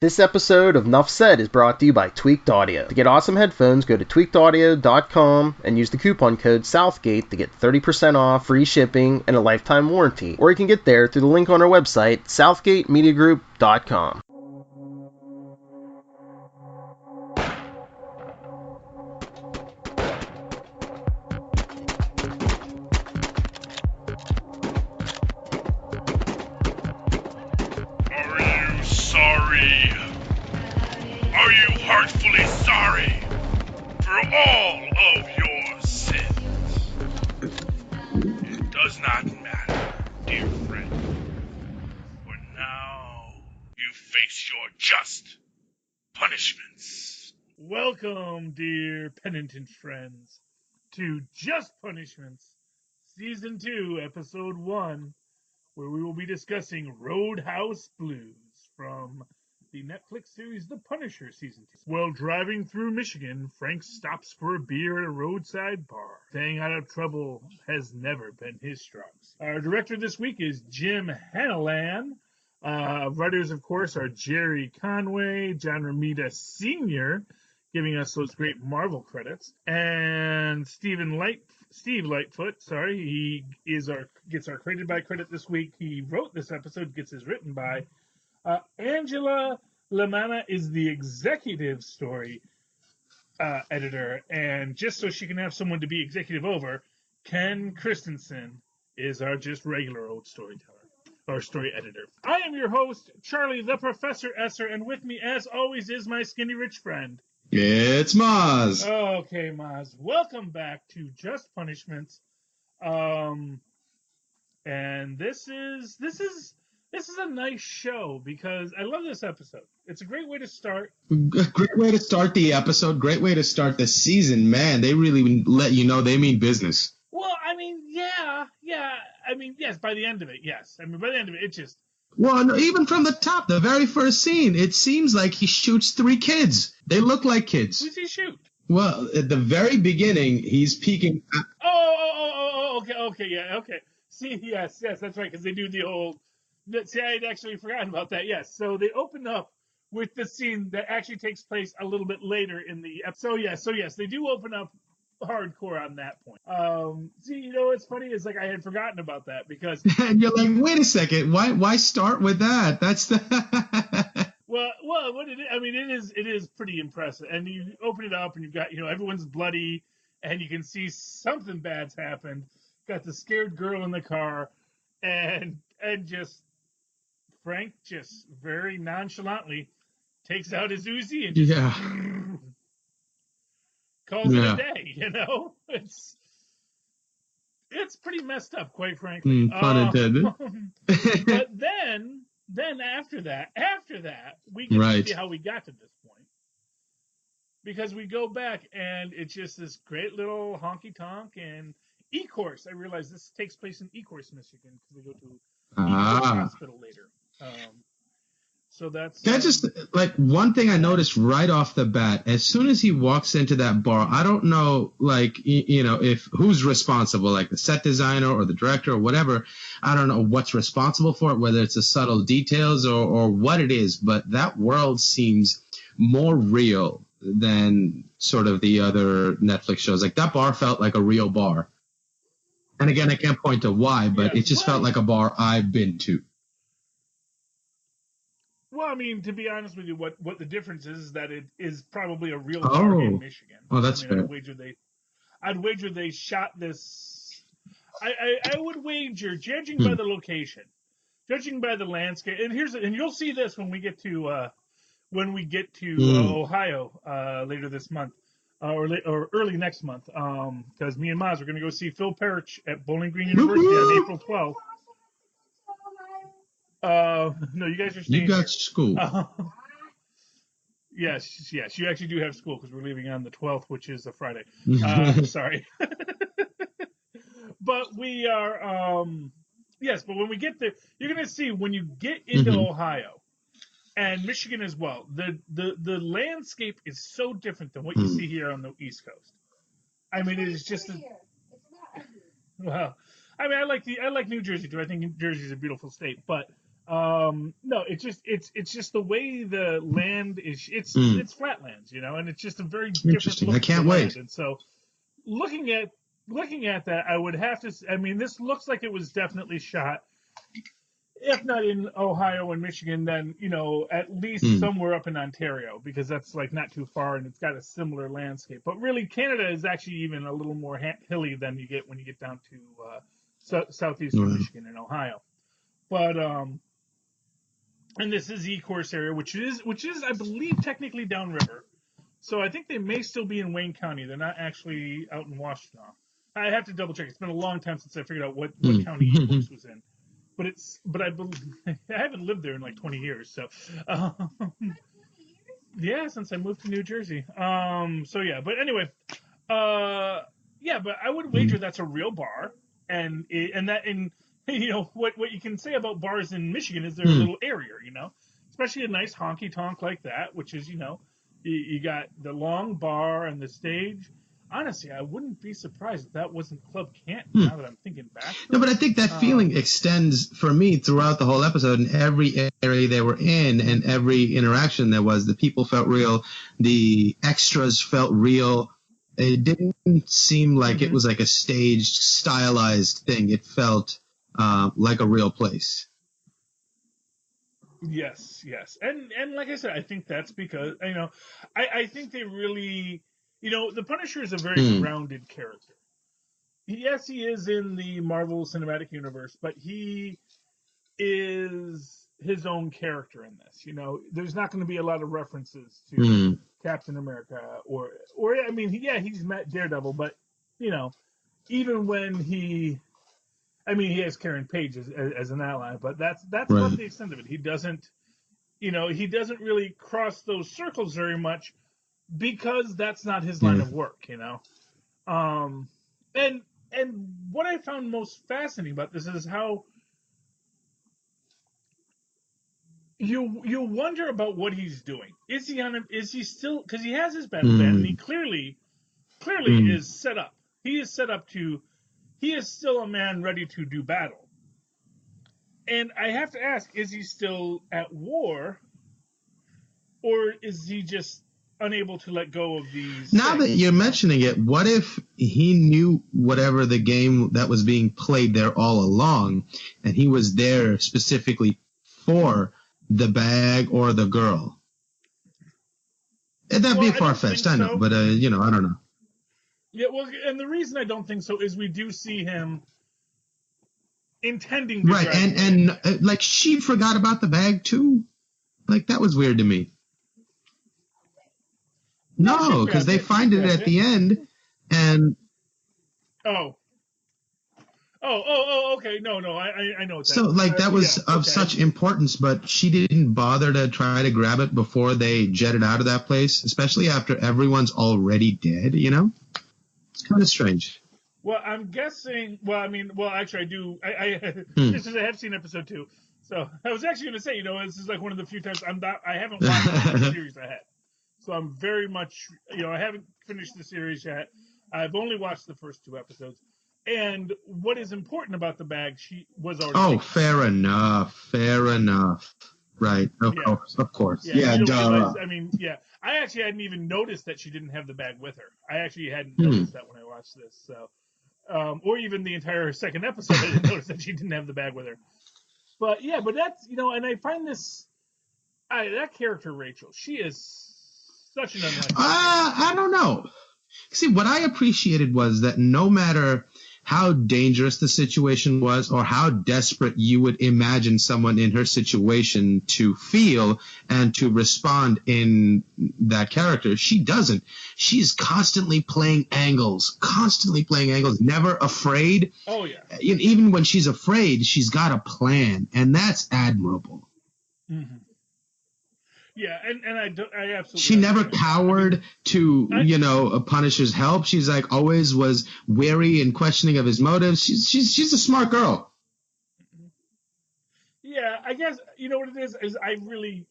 This episode of Nuff Said is brought to you by Tweaked Audio. To get awesome headphones, go to tweakedaudio.com and use the coupon code Southgate to get 30% off, free shipping, and a lifetime warranty. Or you can get there through the link on our website, southgatemediagroup.com. Are you heartfully sorry for all of your sins? It does not matter, dear friend, for now you face your just punishments. Welcome, dear penitent friends, to Just Punishments, Season 2, Episode 1, where we will be discussing Roadhouse Blues from the Netflix series The Punisher Season 2. While driving through Michigan, Frank stops for a beer at a roadside bar. Staying out of trouble has never been his strong suit. Our director this week is Jim Hannalan. Writers, of course, are Jerry Conway, John Romita Sr., giving us those great Marvel credits, and Steve Lightfoot. He gets our created by credit this week. He wrote this episode, gets his written by. Angela Lamanna is the executive story editor, and just so she can have someone to be executive over, Ken Christensen is our just regular old storyteller, or story editor. I am your host, Charlie the Professor Esser, and with me, as always, is my skinny rich friend. It's Mozz. Okay, Mozz. Welcome back to Just Punishments. And this is a nice show because I love this episode. It's a great way to start. Great way to start the episode. Great way to start the season. Man, they really let you know they mean business. Well, I mean, yeah. I mean, yes, by the end of it, yes. I mean, by the end of it, it just... Well, no, even from the top, the very first scene, it seems like he shoots 3 kids. They look like kids. Who does he shoot? Well, at the very beginning, he's peeking. Okay, yeah, okay. See, yes, that's right, because they do the old... See, I had actually forgotten about that, yes. So they open up with the scene that actually takes place a little bit later in the episode. So yes, they do open up hardcore on that point. See, you know what's funny is like I had forgotten about that because... And you're like, wait a second, why start with that? That's the... Well, what it is, I mean, it is pretty impressive. And you open it up and you've got, everyone's bloody and you can see something bad's happened. Got the scared girl in the car and just Frank just very nonchalantly takes out his Uzi and just calls it a day, It's pretty messed up, quite frankly. Pun intended. But then after that, we get to see how we got to this point. Because we go back and it's just this great little honky tonk and Ecorse. I realize this takes place in Ecorse, Michigan, because they go to Ecorse Hospital later. So that's just like one thing I noticed right off the bat. As soon as he walks into that bar, I don't know, like, if who's responsible, like the set designer or the director or whatever. I don't know what's responsible for it, whether it's the subtle details or what it is. But that world seems more real than sort of the other Netflix shows. Like that bar felt like a real bar. And again, I can't point to why, but it just felt like a bar I've been to. Well, I mean, to be honest with you, what the difference is that it is probably a real bar in Michigan. Oh, that's fair. I'd wager they shot this. I would wager, judging by the location, judging by the landscape, and you'll see this when we get to Ohio later this month. Or early next month, because me and Mozz are going to go see Phil Parrish at Bowling Green University on April 12th. No, you guys are staying. You got school. Yes, you actually do have school because we're leaving on the 12th, which is a Friday. Sorry. But we are, yes, but when we get there, you're going to see when you get into Ohio and Michigan as well, the landscape is so different than what you see here on the East Coast. I mean, it is just well, I mean, I like New Jersey too. I think New Jersey is a beautiful state, but No, it's just the way the land is. It's flatlands, and it's just a very different Interesting. look I can't to the wait. land. And so, looking at that, I would have to. I mean, this looks like it was definitely shot, if not in Ohio and Michigan, then at least somewhere up in Ontario, because that's like not too far and it's got a similar landscape. But really, Canada is actually even a little more hilly than you get when you get down to southeastern Michigan and Ohio. But and this is Ecorse area, which is I believe technically downriver. So I think they may still be in Wayne County. They're not actually out in Washington. I have to double check. It's been a long time since I figured out what county Ecorse was in. But I believe I haven't lived there in like 20 years. So yeah, since I moved to New Jersey. So yeah, but anyway, yeah, but I would wager that's a real bar, and what you can say about bars in Michigan is they're a little airier, especially a nice honky tonk like that, which is you got the long bar and the stage. Honestly, I wouldn't be surprised if that wasn't Club Canton, now that I'm thinking back. No, but I think that feeling extends for me throughout the whole episode, and every area they were in and every interaction there was. The people felt real. The extras felt real. It didn't seem like it was like a staged, stylized thing. It felt like a real place. Yes. And like I said, I think that's because, I think they really... the Punisher is a very grounded character. Yes, he is in the Marvel Cinematic Universe, but he is his own character in this. There's not going to be a lot of references to Captain America or I mean, he's met Daredevil, but even when he has Karen Page as an ally, but that's about the extent of it. He doesn't really cross those circles very much, because that's not his line of work, And what I found most fascinating about this is how you wonder about what he's doing. Is he still, because he has his battle band, and he clearly is set up. He is set up he is still a man ready to do battle. And I have to ask, is he still at war, or is he just unable to let go of these now things? That you're mentioning it, what if he knew whatever the game that was being played there all along, and he was there specifically for the bag or the girl? That'd be far-fetched, I know, but I don't know. Yeah, well, and the reason I don't think so is we do see him intending to and like, she forgot about the bag too. Like, that was weird to me. No, because they find it at the end, and okay, no, I know. So, like, that was of such importance, but she didn't bother to try to grab it before they jetted out of that place, especially after everyone's already dead. It's kind of strange. Well, I'm guessing. Actually, I do. Just as I have seen episode 2, so I was actually going to say, this is like one of the few times I haven't watched the series I had. So I'm very much, I haven't finished the series yet. I've only watched the first 2 episodes. And what is important about the bag, she was already... Oh, fair enough. Right. Of course. Yeah, duh. I actually hadn't even noticed that she didn't have the bag with her. I actually hadn't noticed that when I watched this. So, or even the entire second episode, I didn't notice that she didn't have the bag with her. But yeah, but that's, and I find this... that character, Rachel, she is... such an unlikely. I don't know. See, what I appreciated was that no matter how dangerous the situation was or how desperate you would imagine someone in her situation to feel and to respond in that character, she doesn't. She's constantly playing angles, never afraid. Oh, yeah. Even when she's afraid, she's got a plan, and that's admirable. Mm-hmm. Yeah, and I absolutely... She never cowered to, a Punisher's help. She's like always was wary and questioning of his motives. She's a smart girl. Yeah, I guess, what it is I really...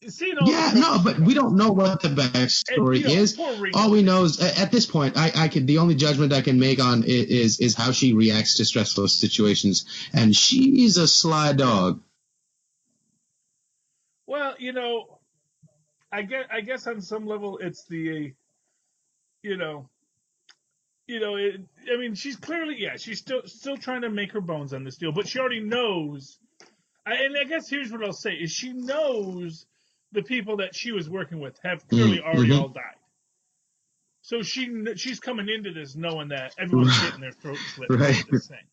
but we don't know what the backstory is. All we know is, at this point, the only judgment I can make on it is how she reacts to stressful situations. And she's a sly dog. Well, I guess on some level it's the you know I mean, she's clearly, yeah, she's still trying to make her bones on this deal, but she already knows. And I guess here's what I'll say: is she knows the people that she was working with have clearly already all died. So she's coming into this knowing that everyone's getting their throat slit Right. over this thing,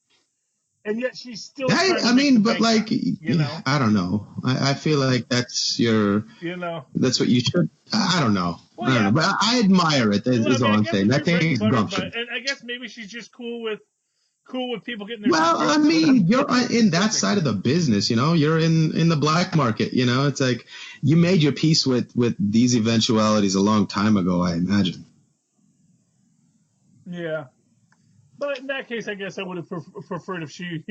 and yet she's still trying to I make mean, the but bank like, on it, I don't know. I feel like that's that's what you should. I don't know. Well, I don't know. But I admire it. Is all I'm saying. I think it's gumption. And I guess maybe she's just cool with people getting their Well, I throats mean, slit. you're in that side of the business, You're in the black market, It's like you made your peace with these eventualities a long time ago, I imagine. Yeah, but in that case, I guess I would have preferred if she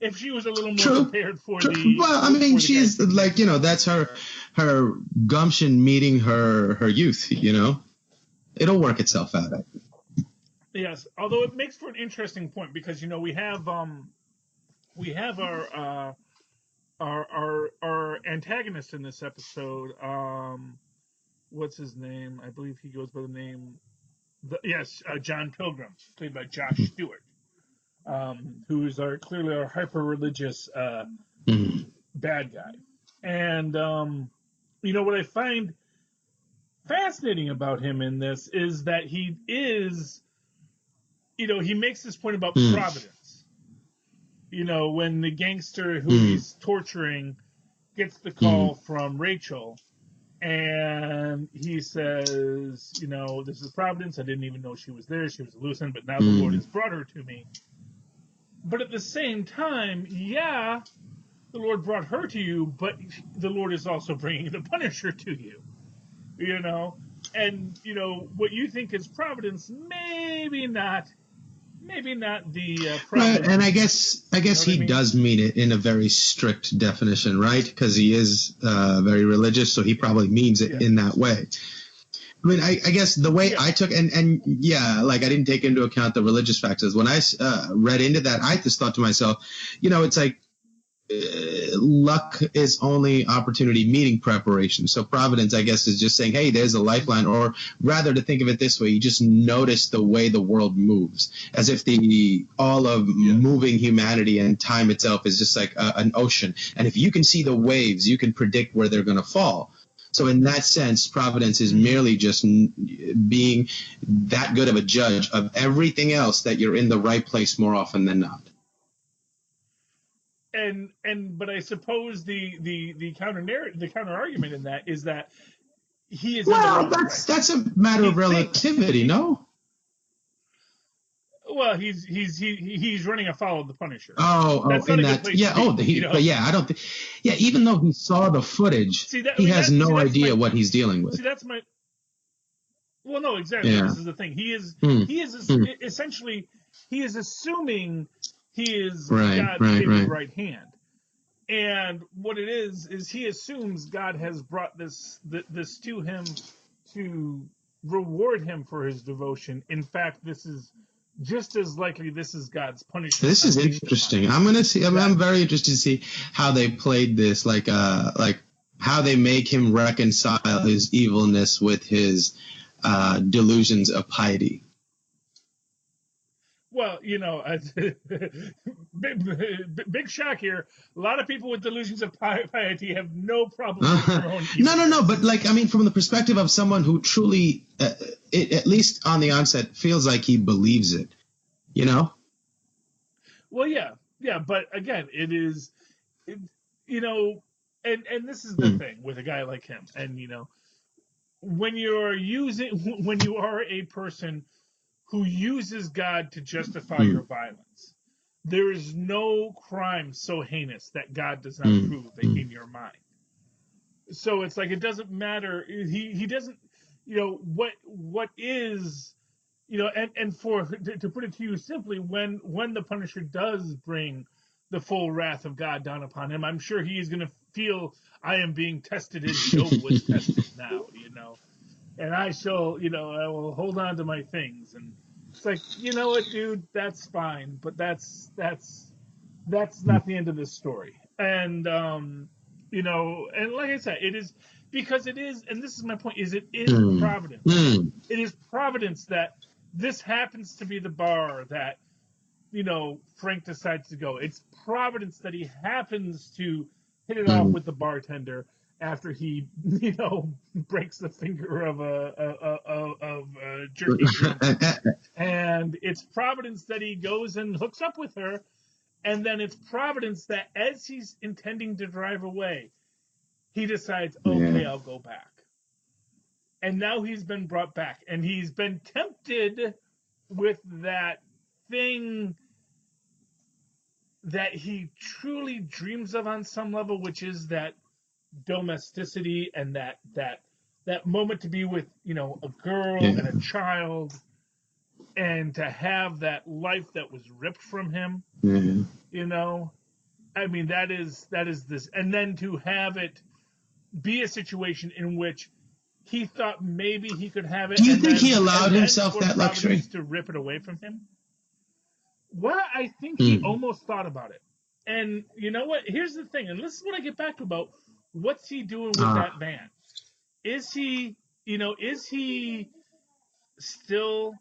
if she was a little more True. prepared for True. the. Well, I mean, the she's guy. like, that's her gumption meeting her youth, It'll work itself out. I think. Yes, although it makes for an interesting point because we have our antagonist in this episode. What's his name? I believe he goes by the name. John Pilgrim, played by Josh Stewart, who is clearly our hyper religious bad guy. And what I find fascinating about him in this is that he is, he makes this point about providence. When the gangster who he's torturing gets the call from Rachel, and he says, this is providence. I didn't even know she was there. She was elusive, but now the Lord has brought her to me. But at the same time, yeah, the Lord brought her to you, but the Lord is also bringing the Punisher to you. And what you think is providence, maybe not the providence. Right, and I guess he does mean it in a very strict definition, right? Because he is very religious, so he probably means it in that way. I mean, I guess the way I took and like I didn't take into account the religious factors. When I read into that, I just thought to myself, it's like luck is only opportunity meeting preparation. So providence, I guess, is just saying, hey, there's a lifeline, or rather to think of it this way, you just notice the way the world moves, as if all of moving humanity and time itself is just like an ocean. And if you can see the waves, you can predict where they're going to fall. So in that sense, providence is merely just being that good of a judge of everything else, that you're in the right place more often than not. But I suppose the counter argument in that is that he is. Well, that's a matter of relativity, no? Well, he's running afoul of the Punisher. But I don't think. Yeah, even though he saw the footage, he has no idea what he's dealing with. See, that's my. Well, no, exactly. Yeah. This is the thing. He is essentially he is assuming he is God's favorite right hand, and what it is he assumes God has brought this to him to reward him for his devotion. In fact, this is just as likely this is God's punishment. This is interesting. I'm gonna see. I'm very interested to see how they played this, like how they make him reconcile his evilness with his delusions of piety. Well, big shock here. A lot of people with delusions of piety have no problem with their own evil. No. But from the perspective of someone who truly, at least on the onset, feels like he believes it, Well, yeah. But again, it is, and this is the thing with a guy like him, and when you are a person who uses God to justify your violence, there is no crime so heinous that God does not approve in your mind. So it's like, it doesn't matter. He doesn't, what is, and to put it to you simply, when the Punisher does bring the full wrath of God down upon him, I'm sure he is going to feel, I am being tested as Job was tested now, and I shall, I will hold on to my things. And it's like, you know what, dude, that's fine, but that's not the end of this story. And You know, and like I said, it is because it is, and this is my point: is it is providence. It is providence that this happens to be the bar that Frank decides to go. It's providence that he happens to hit it off with the bartender after he breaks the finger of a jerky drumstick. And it's providence that he goes and hooks up with her. And then it's providence that as he's intending to drive away, he decides, okay, I'll go back. And now he's been brought back. And he's been tempted with that thing that he truly dreams of on some level, which is that domesticity and that moment to be with, a girl and a child, and to have that life that was ripped from him. I mean, that is this, and then to have it be a situation in which he thought maybe he could have it. Do you think he allowed himself that luxury to rip it away from him? Well, I think he almost thought about it. And you know what? Here's the thing, and this is what I get back to about what's he doing with that band. Is he still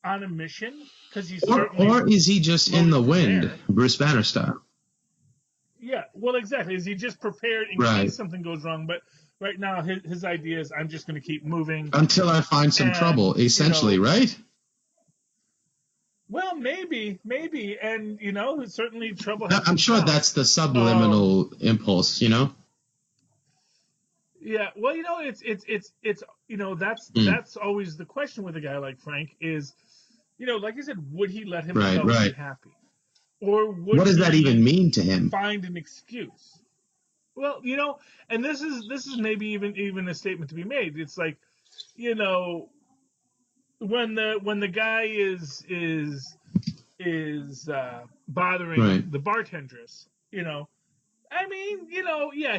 on a mission? Because he's or is he just in the wind, there. Bruce Banner style? Yeah, well, exactly. Is he just prepared in case something goes wrong? But right now, his idea is, I'm just going to keep moving until I find some trouble. Essentially, right? Well, maybe, and certainly trouble. I'm sure that's the subliminal impulse, Yeah, well, that's always the question with a guy like Frank is, like I said, would he let himself be happy, or what does that even mean to him? Find an excuse. Well, and this is maybe even a statement to be made. It's like, when the guy is bothering the bartendress, I mean,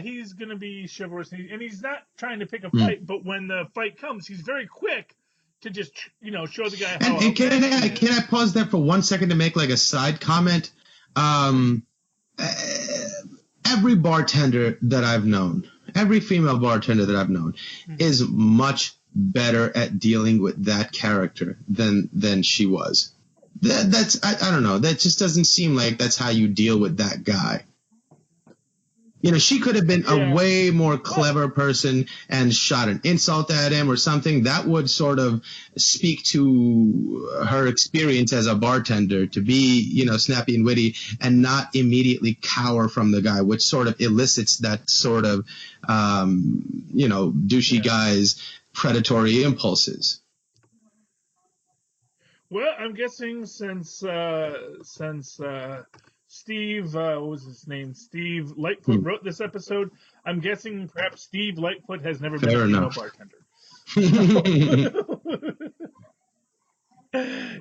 he's gonna be chivalrous, and he's not trying to pick a fight. But when the fight comes, he's very quick to just show the guy how. And can I pause there for 1 second to make like a side comment? Every bartender that I've known, every female bartender that I've known, is much better at dealing with that character than she was. That's I don't know. That just doesn't seem like that's how you deal with that guy. She could have been a way more clever person and shot an insult at him or something. That would sort of speak to her experience as a bartender, to be, snappy and witty and not immediately cower from the guy, which sort of elicits that sort of, douchey guy's predatory impulses. Well, I'm guessing since Steve, what was his name? Steve Lightfoot wrote this episode. I'm guessing perhaps Steve Lightfoot has never been a female bartender.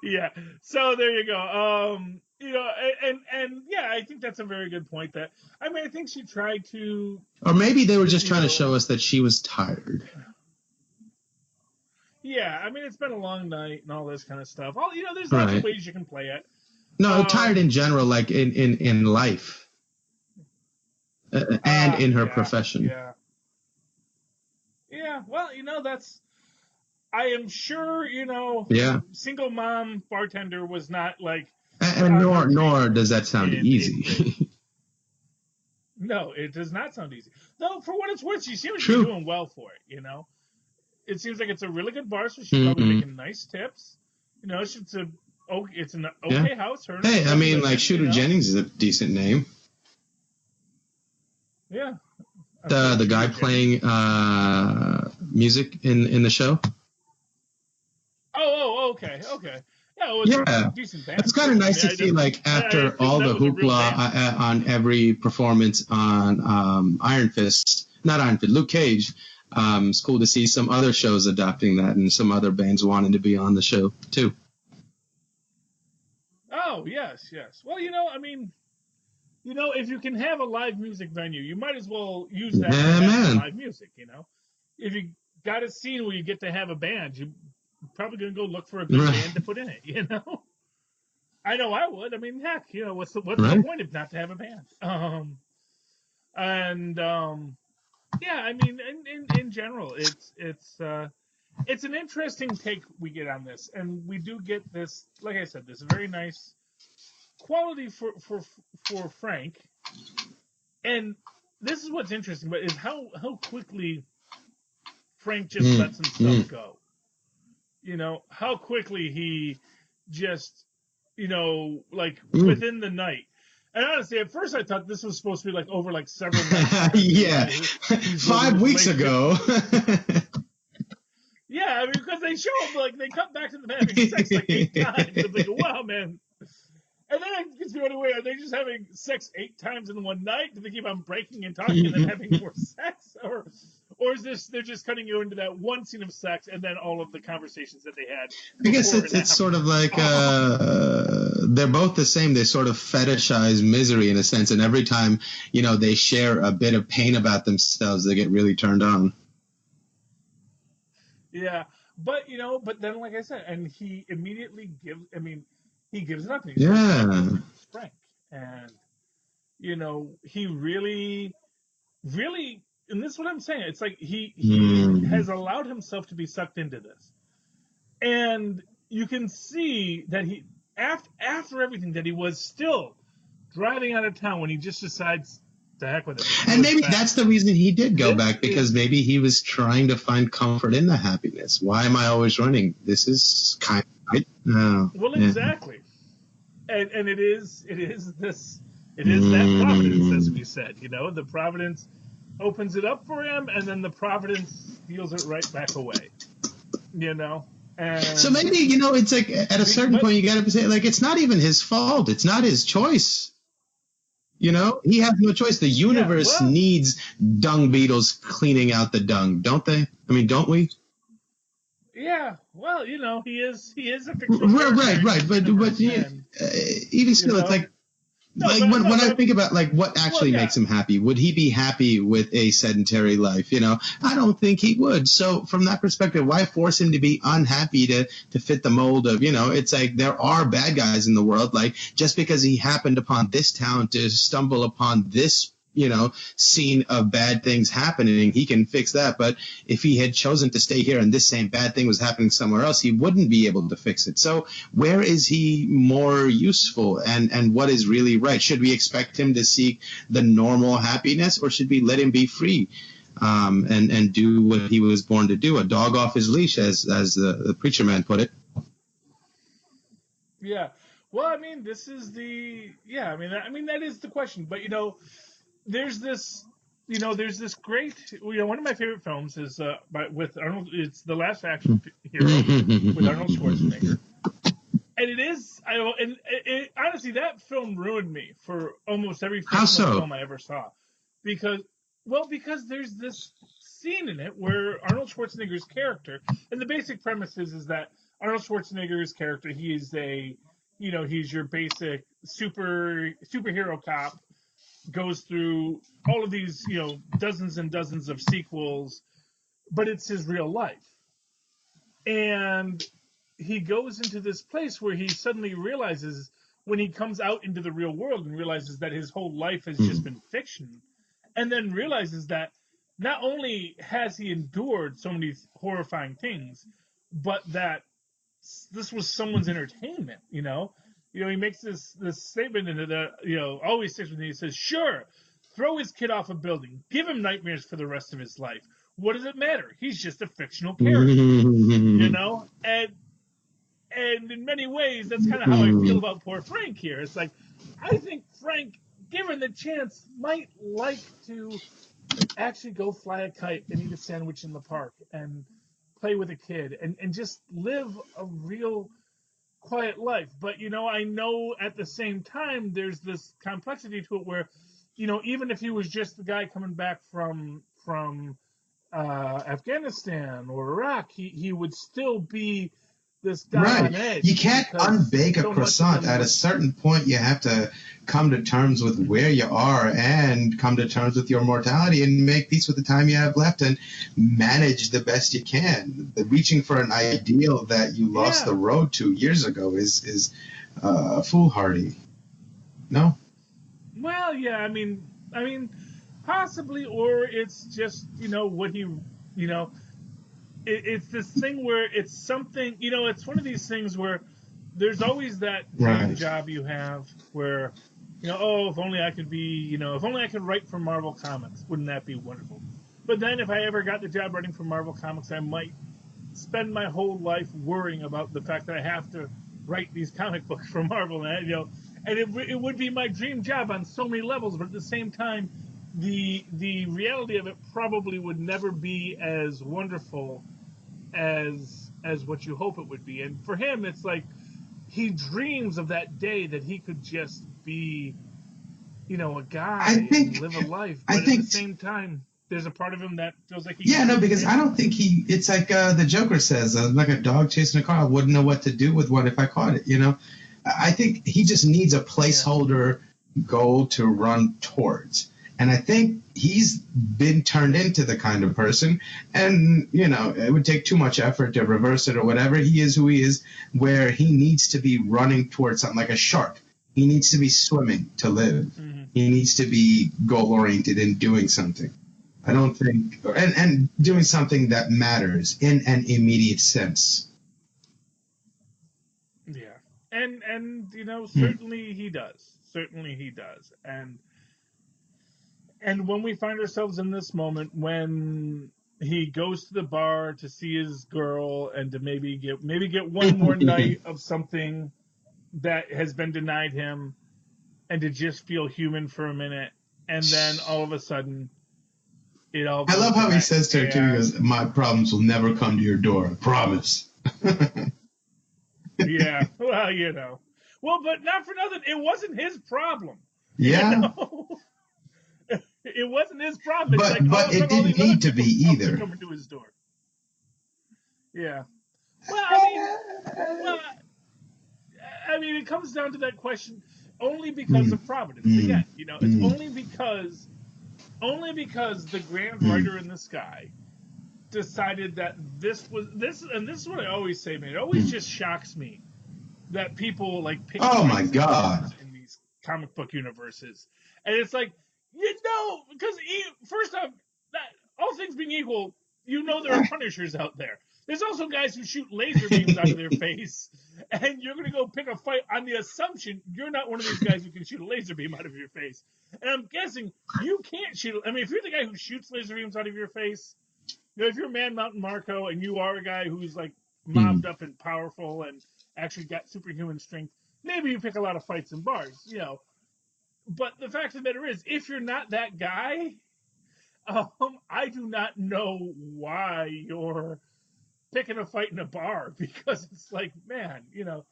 Yeah. So there you go. And I think that's a very good point. I think she tried to. Or maybe they were just trying to show us that she was tired. Yeah, I mean, it's been a long night and all this kind of stuff. There's lots of ways you can play it. No, tired in general, like in life, and in her profession. Yeah. Yeah. Well, that's. I am sure single mom bartender was not like. And nor does that sound easy. No, it does not sound easy. Though, for what it's worth, she seems to be doing well for it. It seems like it's a really good bar, so she's probably making nice tips. It's an okay house. Hey, I mean, like Shooter Jennings is a decent name. Yeah. The guy playing music in the show. Oh, okay. Yeah, it was a decent band. It's kind of nice to see, like, after all the hoopla on every performance on Luke Cage. It's cool to see some other shows adopting that and some other bands wanting to be on the show too. Oh, yes. Well, if you can have a live music venue, you might as well use that for live music, If you got a scene where you get to have a band, you're probably going to go look for a good band to put in it, I know I would. I mean, heck, what's the point if not to have a band? And yeah, I mean, in general, it's an interesting take we get on this, and we do get this, like I said, this very nice quality for Frank. And this is what's interesting, but is how quickly Frank just lets himself go. You know, how quickly he just, like within the night. And honestly, at first I thought this was supposed to be like over like several months. Yeah, 5 weeks ago. Yeah, I mean, because they show him, like, they cut back to them having sex like 8 times. It's like, wow, man. And then it gets me away. Are they just having sex 8 times in one night? Do they keep on breaking and talking and then having more sex? Or is this, they're just cutting you into that one scene of sex and then all of the conversations that they had? I guess it's sort of like they're both the same. They sort of fetishize misery in a sense. And every time, they share a bit of pain about themselves, they get really turned on. Yeah, but then like I said, and he immediately gives. I mean, he gives it up. And Frank, and he really, really, and this is what I'm saying. It's like he has allowed himself to be sucked into this, and you can see that he after everything that he was still driving out of town when he just decides. The heck with it. And maybe that's the reason he did go back, because maybe he was trying to find comfort in the happiness. Why am I always running? This is kind of right. Oh, well, exactly. And it is that providence, as we said. The providence opens it up for him, and then the providence steals it right back away. And so maybe it's like at a certain point you got to say, like, it's not even his fault. It's not his choice. He has no choice. The universe needs dung beetles cleaning out the dung, don't they? I mean, don't we? Yeah. Well, he is a fictional character. Right. But even still, it's like. When I think about like what actually makes him happy, would he be happy with a sedentary life? I don't think he would. So from that perspective, why force him to be unhappy to fit the mold of, it's like there are bad guys in the world. Like just because he happened upon this town to stumble upon this, scene of bad things happening, he can fix that. But if he had chosen to stay here and this same bad thing was happening somewhere else, he wouldn't be able to fix it. So where is he more useful, and what is really right? Should we expect him to seek the normal happiness, or should we let him be free and do what he was born to do, a dog off his leash, as the preacher man put it? Yeah. Well, I mean, this is I mean that is the question. But there's this great, one of my favorite films is with Arnold. It's The Last Action Hero with Arnold Schwarzenegger, and it is. Honestly, that film ruined me for almost every film I ever saw, because there's this scene in it where Arnold Schwarzenegger's character, and the basic premise is that Arnold Schwarzenegger's character, he's your basic superhero cop. Goes through all of these, dozens and dozens of sequels, but it's his real life. And he goes into this place where he suddenly realizes, when he comes out into the real world and realizes that his whole life has just been fiction, and then realizes that not only has he endured so many horrifying things, but that this was someone's entertainment, he makes this statement into the, always sticks with me. He says, sure, throw his kid off a building. Give him nightmares for the rest of his life. What does it matter? He's just a fictional character, And in many ways, that's kind of how I feel about poor Frank here. It's like, I think Frank, given the chance, might like to actually go fly a kite and eat a sandwich in the park and play with a kid and just live a real quiet life. But I know at the same time there's this complexity to it where even if he was just the guy coming back from Afghanistan or Iraq, he would still be this guy on edge. You can't unbake a croissant. At a certain point, you have to come to terms with where you are and come to terms with your mortality and make peace with the time you have left and manage the best you can. The reaching for an ideal that you lost the road to years ago is foolhardy. No? Well, yeah, I mean, Possibly, or it's just, what he, it's this thing where it's something, it's one of these things where there's always that dream Right. job you have where, oh, if only I could be, if only I could write for Marvel Comics, wouldn't that be wonderful? But then if I ever got the job writing for Marvel Comics, I might spend my whole life worrying about the fact that I have to write these comic books for Marvel, and it would be my dream job on so many levels. But at the same time, the reality of it probably would never be as wonderful as what you hope it would be. And for him, it's like he dreams of that day that he could just be, a guy and live a life. But at the same time, there's a part of him that feels like he. Yeah, no, because I don't think he. It's like the Joker says, like a dog chasing a car. I wouldn't know what to do with one if I caught it. I think he just needs a placeholder goal to run towards. And I think he's been turned into the kind of person, and, it would take too much effort to reverse it or whatever. He is who he is, where he needs to be running towards something like a shark. He needs to be swimming to live. Mm-hmm. He needs to be goal-oriented and doing something. I don't think, and doing something that matters in an immediate sense. Yeah. And certainly he does. Certainly he does. And when we find ourselves in this moment when he goes to the bar to see his girl and to maybe get one more night of something that has been denied him, and to just feel human for a minute, and then all of a sudden it all goes I love how he back. says to her too, he goes, "My problems will never come to your door, I promise." Yeah, well, well, but not for nothing, it wasn't his problem. Yeah. It wasn't his problem. It's But it didn't need to be either. Coming to his door. Yeah. Well, I mean, it comes down to that question only because of Providence. Again, it's only because the grand writer in the sky decided that this, and this is what I always say, man. It always just shocks me that people pick. Oh my God! In these comic book universes, and it's like, because first off, that all things being equal, there are Punishers out there. There's also guys who shoot laser beams out of their face, and you're going to go pick a fight on the assumption you're not one of these guys who can shoot a laser beam out of your face. And I'm guessing you can't shoot. I mean, if you're the guy who shoots laser beams out of your face, if you're Man Mountain Marco and you are a guy who's mobbed up and powerful and actually got superhuman strength, maybe you pick a lot of fights in bars, But the fact of the matter is, if you're not that guy, I do not know why you're picking a fight in a bar, because it's like, man, of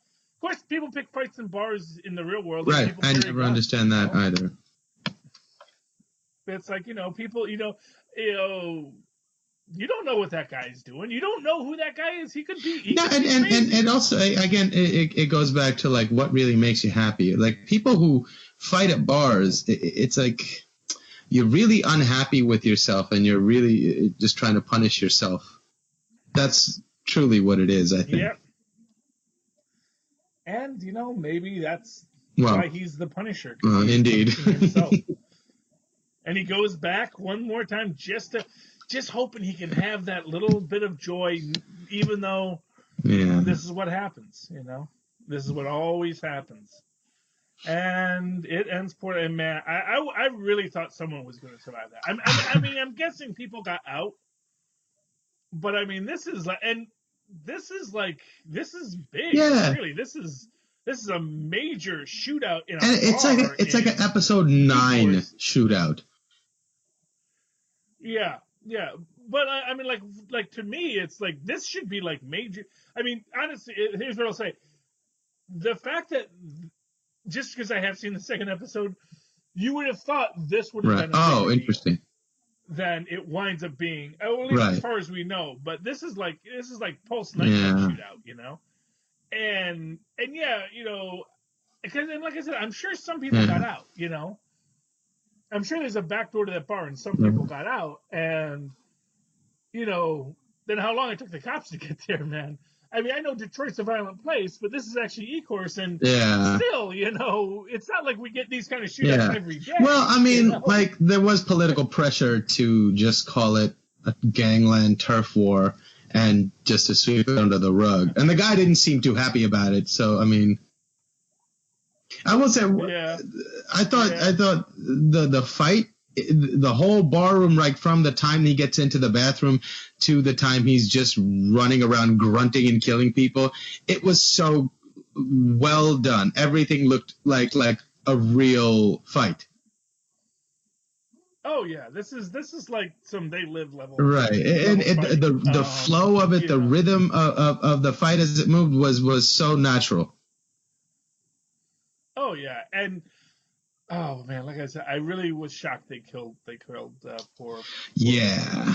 course people pick fights in bars in the real world. Right, I never understand that either. It's like, people, you don't know what that guy's doing. You don't know who that guy is. He could be. And also, again, it goes back to what really makes you happy. People who fight at bars, it's like you're really unhappy with yourself, and you're really just trying to punish yourself. That's truly what it is, I think. Yep. And maybe that's why he's the Punisher. Indeed. And he goes back one more time just hoping he can have that little bit of joy, even though this is what happens. This is what always happens. And it ends poorly. And man, I really thought someone was going to survive that. I'm guessing people got out. But I mean, this is big. Yeah. Really, this is a major shootout in a and it's like an episode 9 shootout. Yeah. But I mean, to me, it's this should be major. I mean, honestly, here's what I'll say: the fact that just because I have seen the second episode, you would have thought this would have been interesting. Then it winds up being, at least as far as we know. But this is like post night shootout, and because like I said, I'm sure some people got out, I'm sure there's a back door to that bar, and some people got out, and then how long it took the cops to get there, man. I mean, I know Detroit's a violent place, but this is actually Ecorse, and Yeah. still, it's not like we get these kind of shootouts every day. Well, I mean, like, there was political pressure to just call it a gangland turf war and just to sweep it under the rug. And the guy didn't seem too happy about it. So, I mean, I will say, I thought the fight, the whole barroom, right from the time he gets into the bathroom to the time he's just running around grunting and killing people, it was so well done. Everything looked like a real fight. Oh yeah, this is like some They Live level, right? And the flow of it, the rhythm of the fight as it moved was so natural. Oh yeah, and oh man, like I said, I really was shocked they killed poor. Yeah.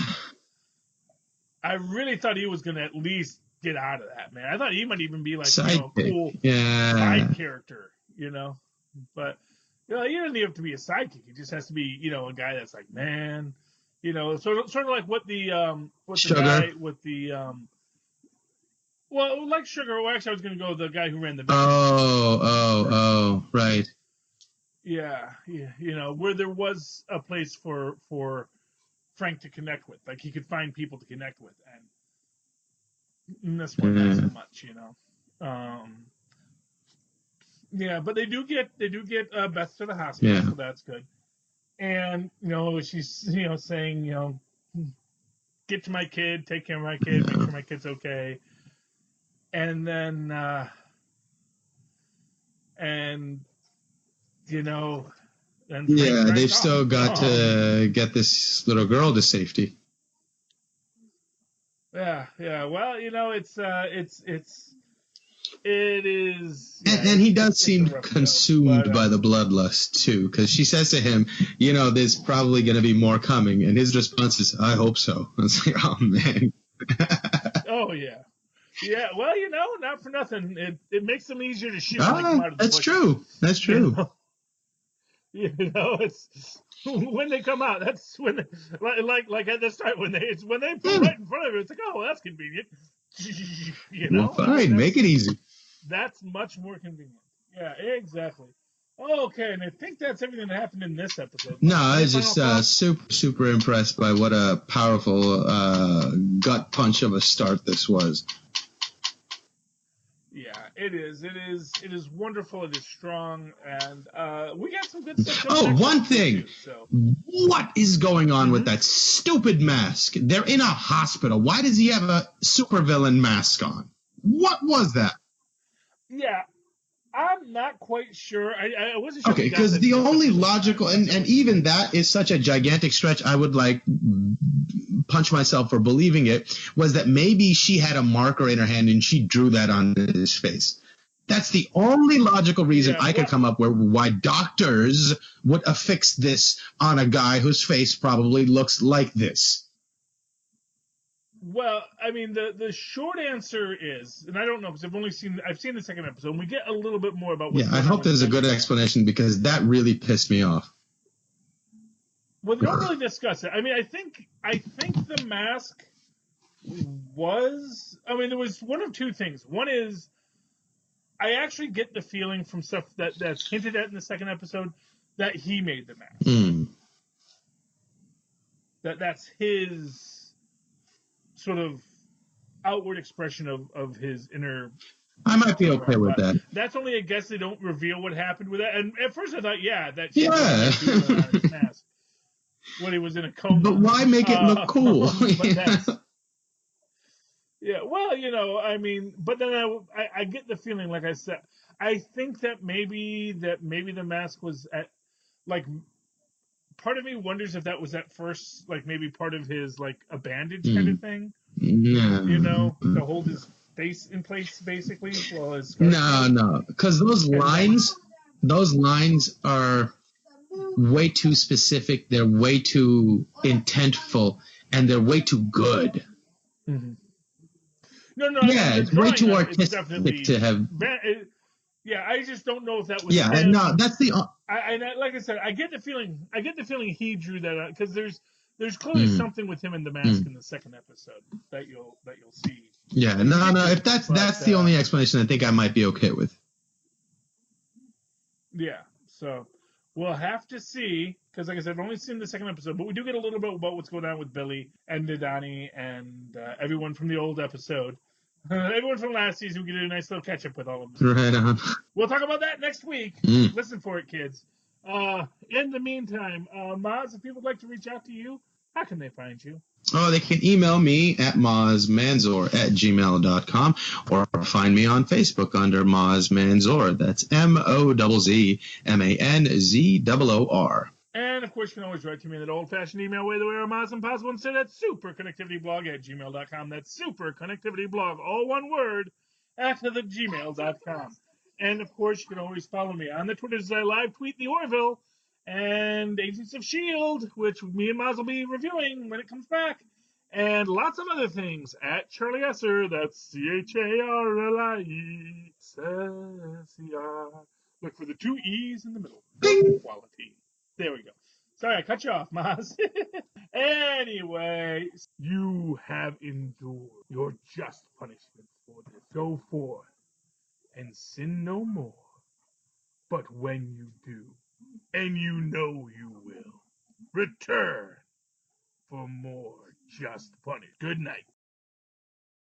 I really thought he was gonna at least get out of that, man. I thought he might even be like a cool side character, but. He doesn't even have to be a sidekick. He just has to be, a guy that's like, man, sort of like what the Sugar. The guy with the well, like Sugar. Well, actually, I was going to go the guy who ran the business. Oh, right. Yeah, where there was a place for Frank to connect with, like he could find people to connect with, and this one not so much, Yeah, but they do get Beth to the hospital, so that's good. And she's saying get to my kid, take care of my kid, make sure my kid's okay. And then they've still got to get this little girl to safety. Yeah. Well, it is. Yeah, and he does seem consumed by the bloodlust, too, because she says to him, there's probably going to be more coming. And his response is, I hope so. I was like, oh, man. Oh, yeah. Yeah, well, not for nothing. It makes them easier to shoot when they come out of the That's bush. true. That's true. It's when they come out. That's when, like at the start, when they put right in front of it, it's like, oh, well, that's convenient. Well, fine, make it easy. That's much more convenient. Yeah, exactly. Okay, and I think that's everything that happened in this episode. No, I was just super impressed by what a powerful gut punch of a start this was. Yeah, it is. It is wonderful. It is strong, and we got some good stuff. Oh, one thing. What is going on with that stupid mask? They're in a hospital. Why does he have a supervillain mask on? What was that? Yeah, I'm not quite sure. I wasn't sure. Okay, because the only logical, and even that is such a gigantic stretch, I would punch myself for believing it, was that maybe she had a marker in her hand and she drew that on his face. That's the only logical reason I could come up with why doctors would affix this on a guy whose face probably looks like this. Well, I mean, the short answer is, and I don't know because I've seen the second episode, and we get a little bit more about what's going on. I hope there's a good explanation because that really pissed me off. Well, they don't really discuss it. I mean, I think the mask was. I mean, there was one of two things. One is, I actually get the feeling from stuff that's hinted at in the second episode that he made the mask. That's his sort of outward expression of his inner. I might be okay with that. That's only a guess. They don't reveal what happened with that. And at first I thought, that his mask when he was in a coma. But why make it look cool? Well, I mean, but then I get the feeling, like I said, I think that maybe the mask was at, like, part of me wonders if that was at first, like, maybe part of his, like, a bandage kind of thing. No. To hold his face in place, basically. No, because those lines are way too specific. They're way too intentful, and they're way too good. Mm-hmm. No. Yeah, it's way too artistic to have. I just don't know if that was. Yeah, him. No, that's the. Like I said, I get the feeling he drew that out because there's clearly something with him in the mask in the second episode that you'll see. Yeah, no. If that's the only explanation, I think I might be okay with. Yeah, so we'll have to see, because like I said, I've only seen the second episode, but we do get a little bit about what's going on with Billy and Didani and everyone from the old episode. Everyone from last season, we get a nice little catch up with all of them. Right on. We'll talk about that next week. Mm. Listen for it, kids. In the meantime, Mozz, if people would like to reach out to you, how can they find you? Oh, they can email me at mozzmanzor@gmail.com or find me on Facebook under Mozz Manzor. That's MOZZMANZOOR. And of course, you can always write to me in that old-fashioned email way the way our Mozz Impossible instead at superconnectivityblog@gmail.com. That's superconnectivityblog, all one word, at the gmail.com. And of course, you can always follow me on the Twitters as I live tweet the Orville and Agents of S.H.I.E.L.D., which me and Mozz will be reviewing when it comes back, and lots of other things at Charlie Esser. That's CHARLIE. Look for the two E's in the middle. Quality. There we go. Sorry, I cut you off, Mozz. Anyway, you have endured your just punishment for this. Go forth and sin no more. But when you do, and you know you will, return for more just punishment. Good night.